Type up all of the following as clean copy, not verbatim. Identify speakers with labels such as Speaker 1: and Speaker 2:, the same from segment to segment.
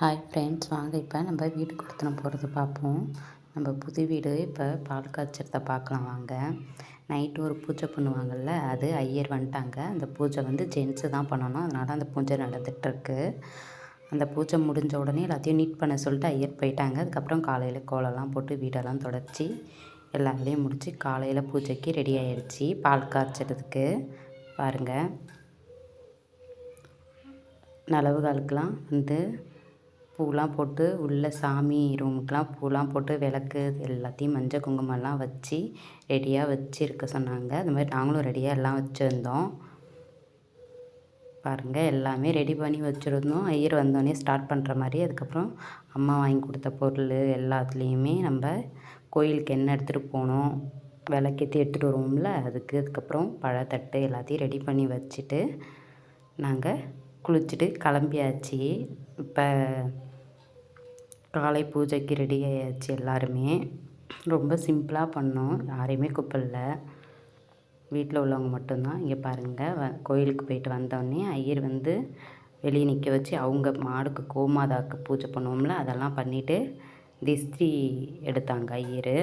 Speaker 1: Hi friends, வாங்க இப்போ நம்ம வீடு குடித்தனம் போகிறது பார்ப்போம். நம்ம புது வீடு இப்போ பால் காய்ச்சறத பார்க்கலாம் வாங்க. நைட்டு ஒரு பூஜை பண்ணுவாங்கள்ல, அது ஐயர் வந்துட்டாங்க. அந்த பூஜை வந்து ஜென்ஸு தான் பண்ணணும். அதனால அந்த பூஜை நடந்துகிட்ருக்கு. அந்த பூஜை முடிஞ்ச உடனே எல்லாத்தையும் நீட் பண்ண சொல்லிட்டு ஐயர் போயிட்டாங்க. அதுக்கப்புறம் காலையில் கோலம்லாம் போட்டு வீடெல்லாம் தொடச்சி எல்லா வேலையும் முடித்து காலையில் பூஜைக்கு ரெடி ஆயிடுச்சு பால் காய்ச்சறதுக்கு. பாருங்கள், நிலவு காலுக்கெலாம் வந்து பூலாம் போட்டு உள்ளே சாமி ரூமுக்கெலாம் பூலாம் போட்டு விளக்கு எல்லாத்தையும் மஞ்சள் குங்குமம்லாம் வச்சு ரெடியாக வச்சுருக்க சொன்னாங்க. அது மாதிரி நாங்களும் ரெடியாக எல்லாம் வச்சுருந்தோம். பாருங்கள், எல்லாமே ரெடி பண்ணி வச்சுருந்தோம். ஐயர் வந்தோடனே ஸ்டார்ட் பண்ணுற மாதிரி. அதுக்கப்புறம் அம்மா வாங்கி கொடுத்த பொருள் எல்லாத்துலேயுமே நம்ம கோயிலுக்கு என்ன எடுத்துகிட்டு போனோம், விளக்கேற்றி எடுத்துகிட்டு வருவோம்ல, அதுக்கப்புறம் பழத்தட்டு எல்லாத்தையும் ரெடி பண்ணி வச்சுட்டு நாங்கள் குளிச்சுட்டு கிளம்பியாச்சு. இப்போ காலை பூஜைக்கு ரெடி ஆயாச்சு. எல்லாருமே ரொம்ப சிம்பிளாக பண்ணோம். யாரையுமே கூப்பிடல, வீட்டில் உள்ளவங்க மட்டும்தான். இங்கே பாருங்கள், கோயிலுக்கு போயிட்டு வந்தோடனே ஐயர் வந்து வெளியே நிற்க வச்சு அவங்க மாடுக்கு கோமாதாக்கு பூஜை பண்ணுவோம்ல, அதெல்லாம் பண்ணிவிட்டு திஸ்தி எடுத்தாங்க ஐயர்.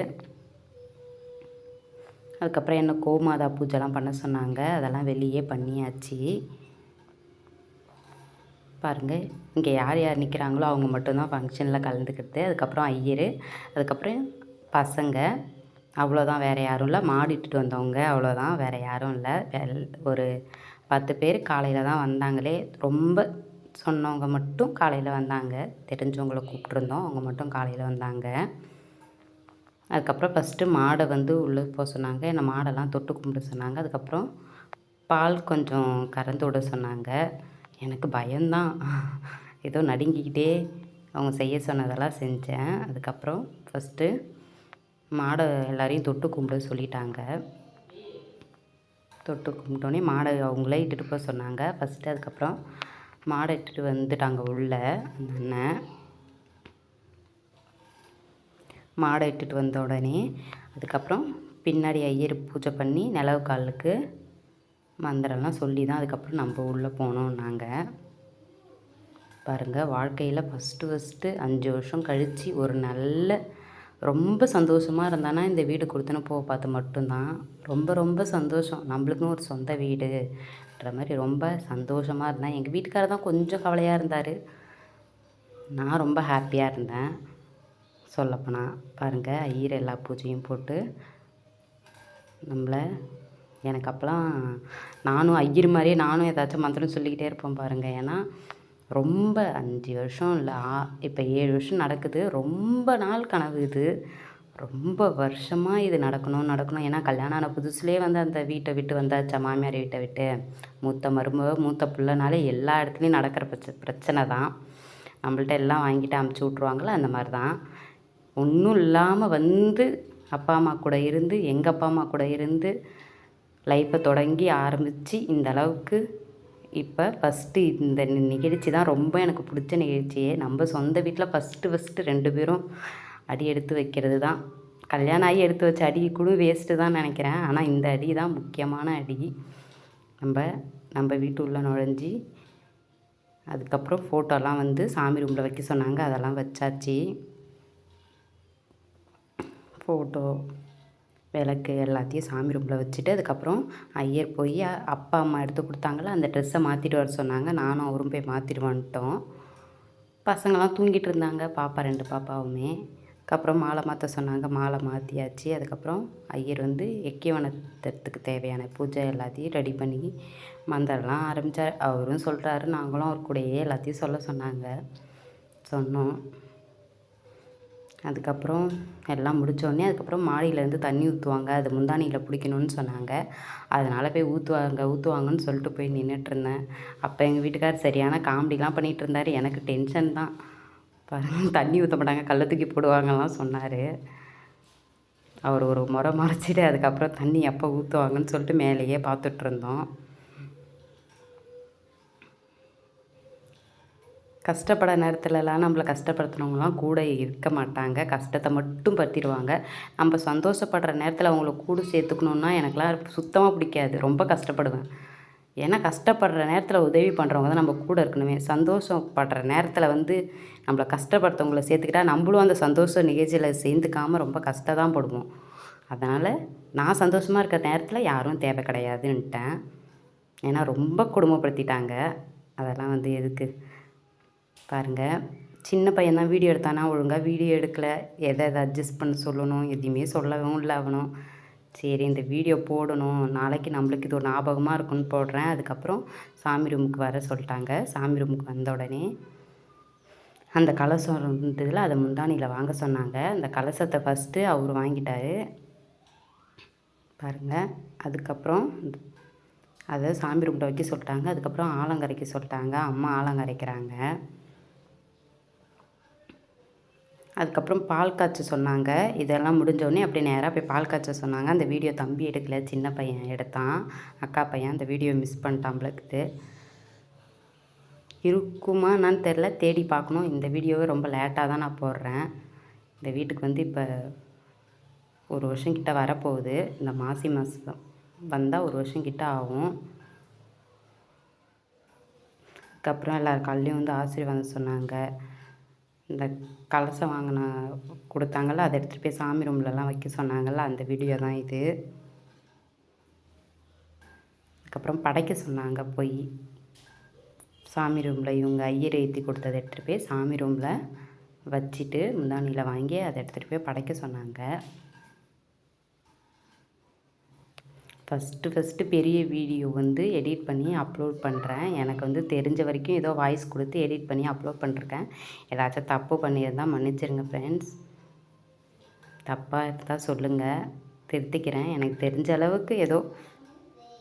Speaker 1: அதுக்கப்புறம் என்ன கோமாதா பூஜைலாம் பண்ண சொன்னாங்க. அதெல்லாம் வெளியே பண்ணியாச்சு. பாருங்கள், இங்கே யார் யார் நிற்கிறாங்களோ அவங்க மட்டும்தான் ஃபங்க்ஷனில் கலந்துக்கிட்டு. அதுக்கப்புறம் ஐயர், அதுக்கப்புறம் பசங்க, அவ்வளோதான். வேறு யாரும் இல்லை. மாடு இட்டுட்டு வந்தவங்க அவ்வளோதான், வேறு யாரும் இல்லை. ஒரு 10 பேர் காலையில் தான் வந்தாங்களே. ரொம்ப சொன்னவங்க மட்டும் காலையில் வந்தாங்க. தெரிஞ்சவங்கள கூப்பிட்ருந்தோம், அவங்க மட்டும் காலையில் வந்தாங்க. அதுக்கப்புறம் ஃபஸ்ட்டு மாடை வந்து உள்ளே போக சொன்னாங்க. என்னை மாடெல்லாம் தொட்டு கும்பிட சொன்னாங்க. அதுக்கப்புறம் பால் கொஞ்சம் கறந்து விட சொன்னாங்க. எனக்கு பயம்தான், ஏதோ நடுங்கிக்கிட்டே அவங்க செய்ய சொன்னதெல்லாம் செஞ்சேன். அதுக்கப்புறம் ஃபஸ்ட்டு மாடை எல்லோரையும் தொட்டு கும்பிட சொல்லிட்டாங்க. தொட்டு கும்பிட்டோன்னே மாடை அவங்களே இட்டுட்டு போக சொன்னாங்க ஃபஸ்ட்டு. அதுக்கப்புறம் மாடை இட்டுட்டு வந்துட்டாங்க உள்ளே. அந்த அண்ணன் மாடை இட்டுட்டு வந்த உடனே அதுக்கப்புறம் பின்னாடி ஐயர் பூஜை பண்ணி நிலவு காலுக்கு மந்திரம்லாம் சொல்லி தான் அதுக்கப்புறம் நம்ம உள்ளே போனோம். நாங்கள் பாருங்கள், வாழ்க்கையில் ஃபஸ்ட்டு 5 வருஷம் கழித்து ஒரு நல்ல ரொம்ப சந்தோஷமாக இருந்தானா இந்த வீடு கொடுத்தன போக பார்த்து மட்டும்தான். ரொம்ப சந்தோஷம். நம்மளுக்குன்னு ஒரு சொந்த வீடுன்ற மாதிரி ரொம்ப சந்தோஷமாக இருந்தேன். எங்கள் வீட்டுக்காரர் தான் கொஞ்சம் கவலையாக இருந்தார். நான் ரொம்ப ஹாப்பியாக இருந்தேன் சொல்லப்போனால். பாருங்கள், ஐயர் எல்லா பூஜையும் போட்டு நம்மளை, எனக்கு அப்போலாம் நானும் ஐயர் மாதிரியே நானும் ஏதாச்சும் மந்திரம் சொல்லிக்கிட்டே இருப்பேன் பாருங்கள். ஏன்னா ரொம்ப 5 வருஷம் இல்லை, இப்போ 7 வருஷம் நடக்குது. ரொம்ப நாள் கனவு இது. ரொம்ப வருஷமாக இது நடக்கணும். ஏன்னா கல்யாணம் ஆன புதுசுலேயே வந்து அந்த வீட்டை விட்டு வந்தாச்சா, மாமியார் வீட்டை விட்டு. மூத்த மருமக மூத்த பிள்ளைனாலே எல்லா இடத்துலையும் நடக்கிற பிரச்சனை தான். நம்மள்ட்ட எல்லாம் வாங்கிட்டு அமுச்சு விட்ருவாங்களே, அந்த மாதிரி தான். ஒன்றும் இல்லாமல் வந்து அப்பா அம்மா கூட இருந்து, எங்கள் அப்பா அம்மா கூட இருந்து லைஃப்பை தொடங்கி ஆரம்பித்து இந்த அளவுக்கு இப்போ ஃபஸ்ட்டு இந்த நிகழ்ச்சி தான் ரொம்ப எனக்கு பிடிச்ச நிகழ்ச்சியே. நம்ம சொந்த வீட்டில் ஃபஸ்ட்டு 2 பேரும் அடி எடுத்து வைக்கிறது தான். கல்யாணம் ஆகி எடுத்து வச்ச அடி கூட வேஸ்ட்டு தான் நினைக்கிறேன். ஆனால் இந்த அடி தான் முக்கியமான அடி. நம்ம வீட்டு உள்ளே நுழைஞ்சி அதுக்கப்புறம் ஃபோட்டோலாம் வந்து சாமி ரூமில் வைக்க சொன்னாங்க. அதெல்லாம் வச்சாச்சு. ஃபோட்டோ விளக்கு எல்லாத்தையும் சாமி ரூமில் வச்சுட்டு அதுக்கப்புறம் ஐயர் போய் அப்பா அம்மா எடுத்து கொடுத்தாங்கள அந்த ட்ரெஸ்ஸை மாற்றிட்டு வர சொன்னாங்க. நானும் அவரும் போய் மாற்றிட்டு வந்துட்டோம். பசங்களாம் தூங்கிட்டு இருந்தாங்க, பாப்பா 2 பாப்பாவுமே. அதுக்கப்புறம் மாலை மாற்ற சொன்னாங்க, மாலை மாற்றியாச்சு. அதுக்கப்புறம் ஐயர் வந்து எக்கியவனத்துக்கு தேவையான பூஜை எல்லாத்தையும் ரெடி பண்ணி மந்திரம்லாம் ஆரம்பித்தார். அவரும் சொல்கிறாரு, நாங்களும் அவர் கூடயே எல்லாத்தையும் சொல்ல சொன்னோம். அதுக்கப்புறம் எல்லாம் முடித்தோடனே அதுக்கப்புறம் மாடியிலேருந்து தண்ணி ஊற்றுவாங்க, அது முந்தானியில் பிடிக்கணும்னு சொன்னாங்க. அதனால் போய் ஊற்றுவாங்கன்னு சொல்லிட்டு போய் நின்றுட்டுருந்தேன். அப்போ எங்கள் வீட்டுக்கார் சரியான காமெடிலாம் பண்ணிகிட்டு இருந்தார். எனக்கு டென்ஷன் தான். பாருங்கள், தண்ணி ஊற்ற மாட்டாங்க, கல்லை தூக்கி போடுவாங்கலாம் சொன்னார். அவர் ஒரு முறை மறைச்சிட்டு அதுக்கப்புறம் தண்ணி எப்போ ஊற்றுவாங்கன்னு சொல்லிட்டு மேலேயே பார்த்துட்ருந்தோம். கஷ்டப்பட நேரத்துலலாம் நம்மளை கஷ்டப்படுத்துனவங்களாம் கூட இருக்க மாட்டாங்க. கஷ்டத்தை மட்டும் படுத்திடுவாங்க. நம்ம சந்தோஷப்படுற நேரத்தில் அவங்கள கூட சேர்த்துக்கணுன்னா எனக்கெலாம் சுத்தமாக பிடிக்காது. ரொம்ப கஷ்டப்படுவேன். ஏன்னா கஷ்டப்படுற நேரத்தில் உதவி பண்ணுறவங்க தான் நம்ம கூட இருக்கணுமே. சந்தோஷப்படுற நேரத்தில் வந்து நம்மளை கஷ்டப்படுறவங்கள சேர்த்துக்கிட்டா நம்மளும் அந்த சந்தோஷ நிகழ்ச்சியில் சேர்ந்துக்காமல் ரொம்ப கஷ்டம் தான் படுவோம். அதனால் நான் சந்தோஷமாக இருக்கிற நேரத்தில் யாரும் தேவை கிடையாதுன்ட்டேன். ஏன்னா ரொம்ப கொடுமைப்படுத்திட்டாங்க. அதெல்லாம் வந்து எதுக்கு பாருங்கள். சின்ன பையன் தான் வீடியோ எடுத்தானா, ஒழுங்காக வீடியோ எடுக்கலை. எதை அட்ஜஸ்ட் பண்ண சொல்லணும், எதையுமே சொல்லவும் இல்லை அவனும். சரி இந்த வீடியோ போடணும், நாளைக்கு நம்மளுக்கு இது ஒரு ஞாபகமாக இருக்குன்னு போடுறேன். அதுக்கப்புறம் சாமி ரூமுக்கு வர சொல்லிட்டாங்க. சாமி ரூமுக்கு வந்த உடனே அந்த கலசம் இருந்ததில் அதை முந்தானியில் வாங்க சொன்னாங்க. அந்த கலசத்தை ஃபஸ்ட்டு அவர் வாங்கிட்டார் பாருங்கள். அதுக்கப்புறம் அதை சாமி ரூமில் வைக்க சொல்லிட்டாங்க. அதுக்கப்புறம் ஆலங்கரைக்க சொல்லிட்டாங்க. அம்மா ஆலங்கரைக்கிறாங்க. அதுக்கப்புறம் பால் காய்ச்ச சொன்னாங்க. இதெல்லாம் முடிஞ்சோடனே அப்படியே நேராக போய் பால் காய்ச்ச சொன்னாங்க. அந்த வீடியோ தம்பி எடுக்கல, சின்ன பையன் எடுத்தான். அக்கா பையன் அந்த வீடியோ மிஸ் பண்ணிட்டான் போலக்குது. இருக்குமா என்னான்னு தெரில, தேடி பார்க்கணும். இந்த வீடியோவை ரொம்ப லேட்டாக தான் நான் போடுறேன். இந்த வீட்டுக்கு வந்து இப்போ 1 வருஷம் கிட்ட வரப்போகுது. இந்த மாசி மாதம் வந்தால் 1 வருஷம் கிட்ட ஆகும். அதுக்கப்புறம் எல்லார் காலையிலையும் வந்து ஆசீர்வாதம் சொன்னாங்க. இந்த கலசம் கொடுத்தாங்கள்ல, அதை எடுத்துகிட்டு போய் சாமி ரூம்லலாம் வைக்க சொன்னாங்கள்ல, அந்த வீடியோ தான் இது. அதுக்கப்புறம் படைக்க சொன்னாங்க போய் சாமி ரூமில். இவங்க ஐயர் ஏற்றி கொடுத்ததை எடுத்துகிட்டு போய் சாமி ரூமில் வச்சுட்டு முந்தானியில் வாங்கி அதை எடுத்துகிட்டு போய் படைக்க சொன்னாங்க. ஃபஸ்ட்டு பெரிய வீடியோ வந்து எடிட் பண்ணி அப்லோட் பண்ணுறேன். எனக்கு வந்து தெரிஞ்ச வரைக்கும் ஏதோ வாய்ஸ் கொடுத்து எடிட் பண்ணி அப்லோட் பண்ணிருக்கேன். ஏதாச்சும் தப்பு பண்ணியிருந்தால் மன்னிச்சிருங்க ஃப்ரெண்ட்ஸ். தப்பாக இருந்தால் சொல்லுங்கள், திருத்திக்கிறேன். எனக்கு தெரிஞ்ச அளவுக்கு ஏதோ,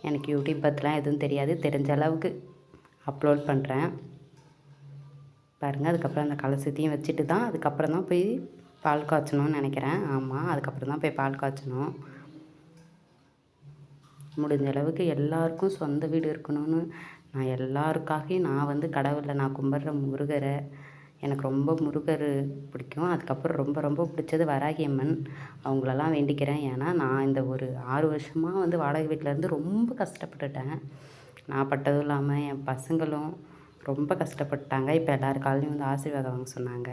Speaker 1: எனக்கு யூடியூப் பற்றிலாம் எதுவும் தெரியாது, தெரிஞ்ச அளவுக்கு அப்லோட் பண்ணுறேன் பாருங்கள். அதுக்கப்புறம் அந்த கலசத்தையும் வச்சுட்டு தான் அதுக்கப்புறம் தான் போய் பால் காய்ச்சணும்னு நினைக்கிறேன். ஆமாம், அதுக்கப்புறம் தான் போய் பால் காய்ச்சணும். முடிஞ்ச அளவுக்கு எல்லாருக்கும் சொந்த வீடு இருக்கணும்னு நான் எல்லாருக்காகவும் நான் வந்து கடவுளை நான் கும்பிட்ற முருகரை, எனக்கு ரொம்ப முருகர் பிடிக்கும். அதுக்கப்புறம் ரொம்ப ரொம்ப பிடிச்சது வராகி அம்மன், அவங்களெல்லாம் வேண்டிக்கிறேன். ஏன்னா நான் இந்த ஒரு 6 வருஷமாக வந்து வாடகை வீட்டிலேருந்து ரொம்ப கஷ்டப்பட்டுட்டேன். நான் பட்டதும் இல்லாமல் என் பசங்களும் ரொம்ப கஷ்டப்பட்டாங்க. இப்போ எல்லார் காலையும் வந்து ஆசீர்வாதம் வாங்க சொன்னாங்க.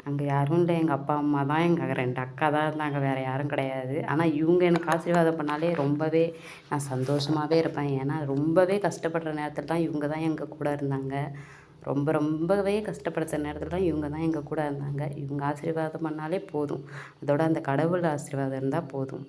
Speaker 1: அங்கே யாரும் இல்லை, எங்கள் அப்பா அம்மா தான், எங்கள் 2 அக்கா தான் இருந்தாங்க, வேறு யாரும் கிடையாது. ஆனால் இவங்க எனக்கு ஆசீர்வாதம் பண்ணாலே ரொம்பவே நான் சந்தோஷமாகவே இருப்பேன். ஏன்னா ரொம்பவே கஷ்டப்படுற நேரத்தில் தான் இவங்க தான் எங்கள் கூட இருந்தாங்க. ரொம்பவே கஷ்டப்படுற நேரத்தில் தான் இவங்க தான் எங்கள் கூட இருந்தாங்க. இவங்க ஆசீர்வாதம் பண்ணாலே போதும். அதோட அந்த கடவுள் ஆசீர்வாதம் இருந்தால் போதும்.